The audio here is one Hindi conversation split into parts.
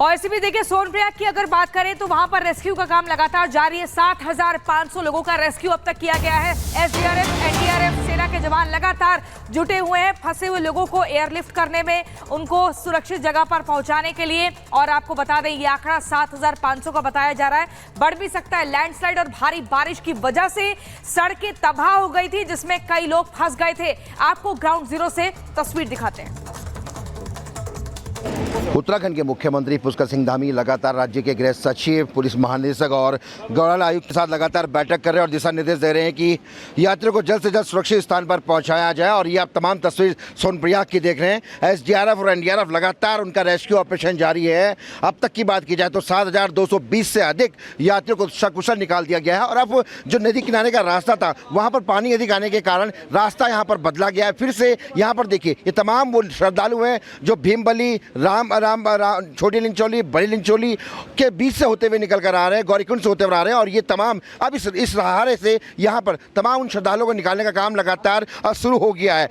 और इसी भी देखिए सोनप्रयाग की अगर बात करें तो वहां पर रेस्क्यू का काम लगातार जारी है। 7,500 लोगों का रेस्क्यू अब तक किया गया है। एसडीआरएफ, एनडीआरएफ, सेना के जवान लगातार जुटे हुए हैं फंसे हुए लोगों को एयरलिफ्ट करने में, उनको सुरक्षित जगह पर पहुंचाने के लिए। और आपको बता दें ये आंकड़ा 7,500 का बताया जा रहा है, बढ़ भी सकता है। लैंडस्लाइड और भारी बारिश की वजह से सड़कें तबाह हो गई थी जिसमें कई लोग फंस गए थे। आपको ग्राउंड जीरो से तस्वीर दिखाते हैं। उत्तराखंड के मुख्यमंत्री पुष्कर सिंह धामी लगातार राज्य के गृह सचिव, पुलिस महानिदेशक और गौरव आयुक्त के साथ लगातार बैठक कर रहे हैं और दिशा निर्देश दे रहे हैं कि यात्रियों को जल्द से जल्द सुरक्षित स्थान पर पहुंचाया जाए। और ये आप तमाम तस्वीर सोनप्रयाग की देख रहे हैं। एसडीआरएफ और एनडीआरएफ लगातार उनका रेस्क्यू ऑपरेशन जारी है। अब तक की बात की जाए तो 7,220 से अधिक यात्रियों को सकुशल निकाल दिया गया है। और अब जो नदी किनारे का रास्ता था वहाँ पर पानी अधिक आने के कारण रास्ता यहाँ पर बदला गया है। फिर से यहाँ पर देखिए ये तमाम वो श्रद्धालु हैं जो भीमबली, छोटी लिंचोली, बड़ी लिंचोली के बीच से होते हुए निकल कर आ रहे हैं, गौरीकुंड से होते हुए आ रहे हैं। और ये तमाम अब इस सहारे से यहाँ पर तमाम उन श्रद्धालुओं को निकालने का काम लगातार शुरू हो गया है।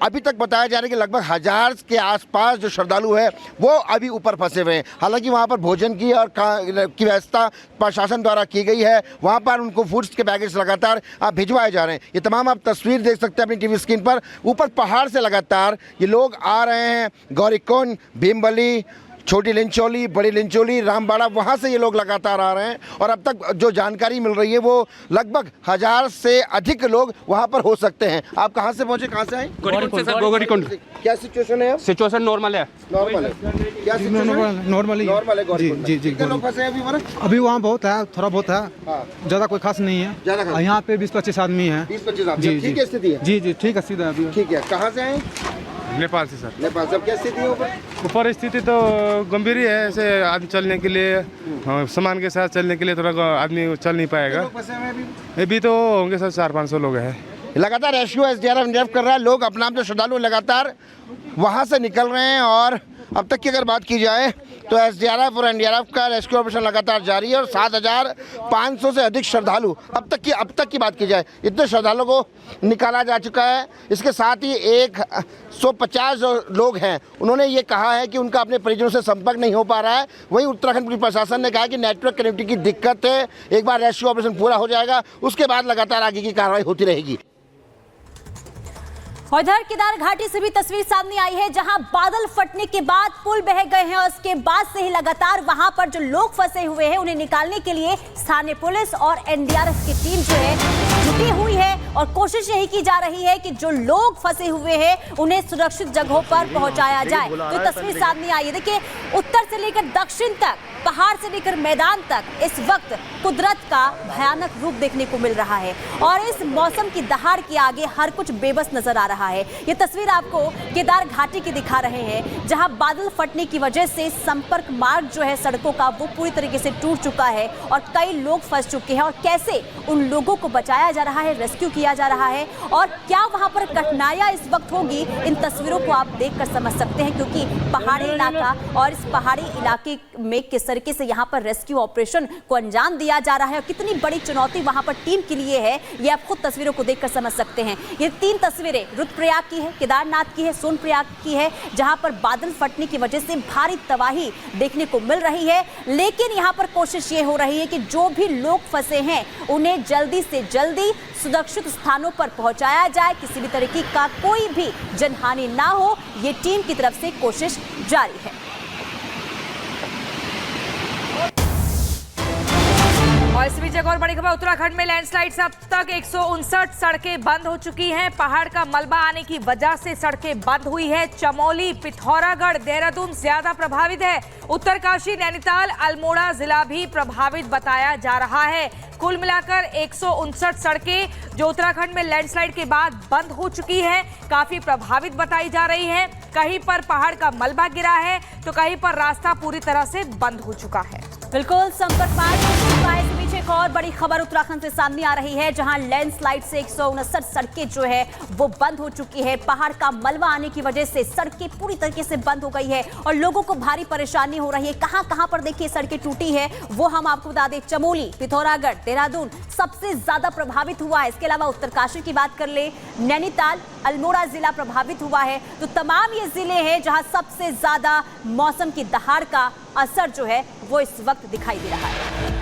अभी तक बताया जा रहा है कि लगभग 1000 के आसपास जो श्रद्धालु है वो अभी ऊपर फंसे हुए हैं। हालांकि वहाँ पर भोजन की और की व्यवस्था प्रशासन द्वारा की गई है। वहाँ पर उनको फूड्स के पैकेज लगातार भिजवाए जा रहे हैं। ये तमाम आप तस्वीर देख सकते हैं अपनी टीवी स्क्रीन पर। ऊपर पहाड़ से लगातार ये लोग आ रहे हैं। गौरीकुंड, भीमबली, छोटी लिंचोली, बड़ी लिंचोली, रामबाड़ा, वहाँ से ये लोग लगातार आ रहे हैं। और अब तक जो जानकारी मिल रही है वो लगभग 1000 से अधिक लोग वहाँ पर हो सकते हैं। आप कहाँ से पहुँचे, कहाँ से आए? गौरीकुंड। क्या सिचुएशन है? सिचुएशन नॉर्मल है। नॉर्मल है। क्या सिचुएशन? नॉर्मल है गौरीकुंड। जी। कितने लोग फंसे हैं अभी वहाँ बहुत है, थोड़ा बहुत है, ज़्यादा कोई खास नहीं है। ज़्यादा यहाँ पे 20-25 आदमी है। 20-25 आदमी। ठीक है स्थिति है? जी ठीक है, सीधा अभी। ठीक है। कहाँ से आए? नेपाल से सर। नेपाल से। क्या स्थिति है ऊपर? स्थिति तो गंभीर ही है। ऐसे आदमी चलने के लिए, सामान के साथ चलने के लिए थोड़ा आदमी चल नहीं पाएगा। अभी तो होंगे सर 400-500 लोग हैं। लगातार रेस्क्यू एसडीआरएफ कर रहा है। लोग अपना जो श्रद्धालु लगातार वहाँ से निकल रहे हैं। और अब तक की अगर बात की जाए तो एसडीआरएफ और एनडीआरएफ का रेस्क्यू ऑपरेशन लगातार जारी है। और 7,500 से अधिक श्रद्धालु अब तक की बात की जाए इतने श्रद्धालुओं को निकाला जा चुका है। इसके साथ ही 150 जो लोग हैं उन्होंने ये कहा है कि उनका अपने परिजनों से संपर्क नहीं हो पा रहा है। वहीं उत्तराखंड पुलिस प्रशासन ने कहा कि नेटवर्क कनेक्टिविटी की दिक्कत है। एक बार रेस्क्यू ऑपरेशन पूरा हो जाएगा उसके बाद लगातार आगे की कार्रवाई होती रहेगी। और इधर केदार घाटी से भी तस्वीर सामने आई है जहां बादल फटने के बाद पुल बह गए हैं और उसके बाद से ही लगातार वहां पर जो लोग फंसे हुए हैं उन्हें निकालने के लिए स्थानीय पुलिस और एनडीआरएफ की टीम जो है जुटी हुई है। और कोशिश यही की जा रही है कि जो लोग फंसे हुए हैं उन्हें सुरक्षित जगहों पर पहुंचाया जाए। जो तस्वीर सामने आई है देखिए, उत्तर से लेकर दक्षिण तक, पहाड़ से लेकर मैदान तक इस वक्त कुदरत का भयानक रूप देखने को मिल रहा है। और इस मौसम की दहाड़ के आगे हर कुछ बेबस नजर आ रहा है। ये तस्वीर आपको केदार घाटी की दिखा रहे हैं जहां बादल फटने की वजह से संपर्क मार्ग जो है सड़कों का वो पूरी तरीके से टूट चुका है और कई लोग फंस चुके हैं। और कैसे उन लोगों को बचाया जा रहा है, रेस्क्यू किया जा रहा है और क्या वहां पर कठिनाइयां इस वक्त होगी, इन तस्वीरों को आप देखकर समझ सकते हैं। क्योंकि पहाड़ी इलाका और इस पहाड़ी इलाके में किस तरीके से यहाँ पर रेस्क्यू ऑपरेशन को अंजाम दिया जा रहा है और कितनी बड़ी चुनौती वहां पर टीम के लिए है, ये आप खुद तस्वीरों को देखकर समझ सकते हैं। ये 3 तस्वीरें रुद्रप्रयाग की है, केदारनाथ की है, सोनप्रयाग की है, जहां पर बादल फटने की वजह से भारी तबाही देखने को मिल रही है। लेकिन यहां पर कोशिश ये हो रही है कि जो भी लोग फंसे हैं उन्हें जल्दी से जल्दी सुरक्षित स्थानों पर पहुंचाया जाए, किसी भी तरीके का कोई भी जनहानि ना हो, ये टीम की तरफ से कोशिश जारी है। और इस बीच एक और बड़ी खबर, उत्तराखंड में लैंडस्लाइड से अब तक 159 सड़कें बंद हो चुकी हैं। पहाड़ का मलबा आने की वजह से सड़कें बंद हुई है। चमोली, पिथौरागढ़, देहरादून ज्यादा प्रभावित है। उत्तरकाशी, नैनीताल, अल्मोड़ा जिला भी प्रभावित बताया जा रहा है। कुल मिलाकर 159 सड़कें जो उत्तराखंड में लैंडस्लाइड के बाद बंद हो चुकी हैं, काफी प्रभावित बताई जा रही है। कहीं पर पहाड़ का मलबा गिरा है तो कहीं पर रास्ता पूरी तरह से बंद हो चुका है। बिल्कुल संपर्क मार्ग एक और बड़ी खबर उत्तराखंड से सामने आ रही है, जहां लैंडस्लाइड से 159 सड़कें जो है वो बंद हो चुकी है। पहाड़ का मलबा आने की वजह से सड़कें पूरी तरीके से बंद हो गई है और लोगों को भारी परेशानी हो रही है। कहां पर देखिए सड़कें टूटी है वो हम आपको बता दें। चमोली, पिथौरागढ़, देहरादून सबसे ज्यादा प्रभावित हुआ है। इसके अलावा उत्तरकाशी की बात कर ले, नैनीताल, अल्मोड़ा जिला प्रभावित हुआ है। तो तमाम ये जिले हैं जहां सबसे ज्यादा मौसम की दहाड़ का असर जो है वो इस वक्त दिखाई दे रहा है।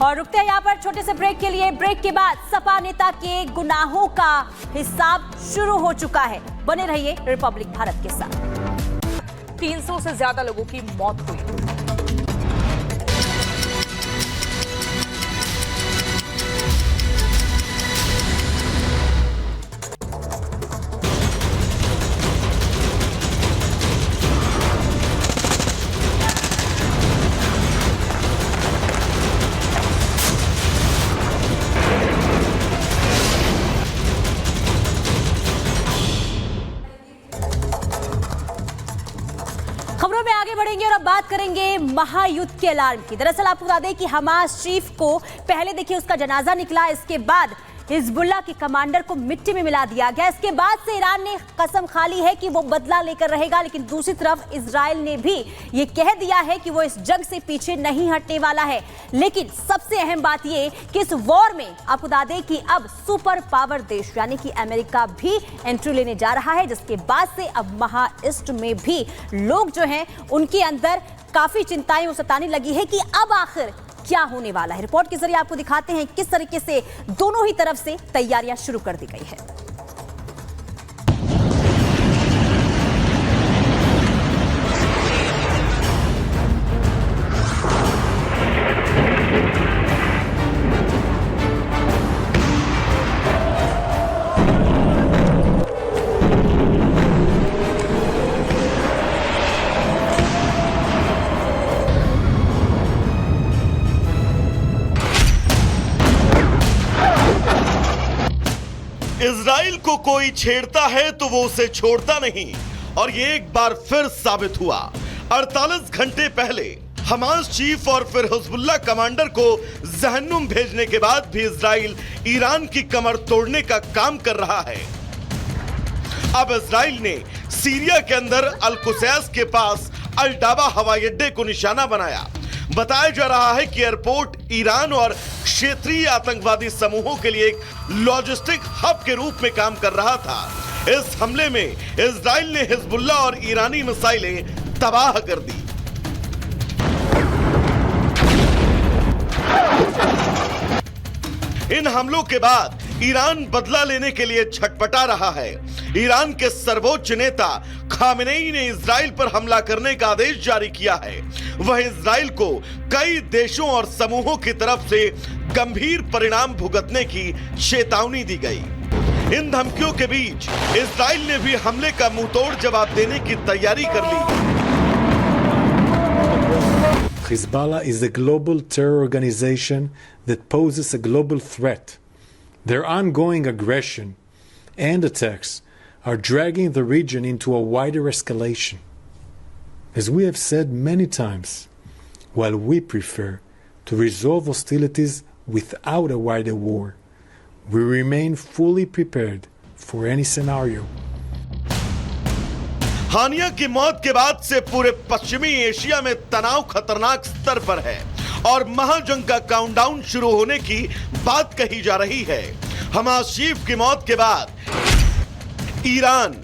और रुकते हैं यहाँ पर छोटे से ब्रेक के लिए। ब्रेक के बाद सपा नेता के गुनाहों का हिसाब शुरू हो चुका है। बने रहिए रिपब्लिक भारत के साथ। 300 से ज्यादा लोगों की मौत हुई। खबरों में आगे बढ़ेंगे और अब बात करेंगे महायुद्ध के अलार्म की। दरअसल आपको बता दें कि हमास चीफ को पहले देखिए उसका जनाजा निकला, इसके बाद हिजबुल्लाह के कमांडर को मिट्टी में मिला दिया गया। इसके बाद से ईरान ने कसम खा ली है कि वो बदला लेकर रहेगा, लेकिन दूसरी तरफ इजराइल ने भी ये कह दिया है कि वो इस जंग से पीछे नहीं हटने वाला है। लेकिन सबसे अहम बात ये कि इस वॉर में आपको बता दें कि अब सुपर पावर देश यानी कि अमेरिका भी एंट्री लेने जा रहा है, जिसके बाद से अब महाईस्ट में भी लोग जो हैं उनके अंदर काफी चिंताएं सताने लगी है कि अब आखिर क्या होने वाला है। रिपोर्ट के जरिए आपको दिखाते हैं किस तरीके से दोनों ही तरफ से तैयारियां शुरू कर दी गई है। इजराइल को कोई छेड़ता है तो वो उसे छोड़ता नहीं, और ये एक बार फिर साबित हुआ। 48 घंटे पहले हमास चीफ और फिर हिजबुल्लाह कमांडर को जहन्नुम भेजने के बाद भी इजराइल ईरान की कमर तोड़ने का काम कर रहा है। अब इजराइल ने सीरिया के अंदर अल-कुसैस के पास अल-डाबा हवाई अड्डे को निशाना बनाया। बताया जा रहा है कि एयरपोर्ट ईरान और क्षेत्रीय आतंकवादी समूहों के लिए एक लॉजिस्टिक हब के रूप में काम कर रहा था। इस हमले में इजराइल ने हिजबुल्लाह और ईरानी मिसाइलें तबाह कर दी। इन हमलों के बाद ईरान बदला लेने के लिए छटपटा रहा है। ईरान के सर्वोच्च नेता खामेनेई ने इजराइल पर हमला करने का आदेश जारी किया है। वह इजराइल को कई देशों और समूहों की तरफ से गंभीर परिणाम भुगतने की चेतावनी दी गई। इन धमकियों के बीच इजराइल ने भी हमले का मुंहतोड़ जवाब देने की तैयारी कर ली। Hezbollah is a global terror organization that poses a global threat. Their ongoing aggression and attacks are dragging the region into a wider escalation. As we have said many times, while we prefer to resolve hostilities without a wider war, we remain fully prepared for any scenario. हानिया की मौत के बाद से पूरे पश्चिमी एशिया में तनाव खतरनाक स्तर पर है और महाजंग का काउंटडाउन शुरू होने की बात कही जा रही है। हमास चीफ की मौत के बाद ईरान,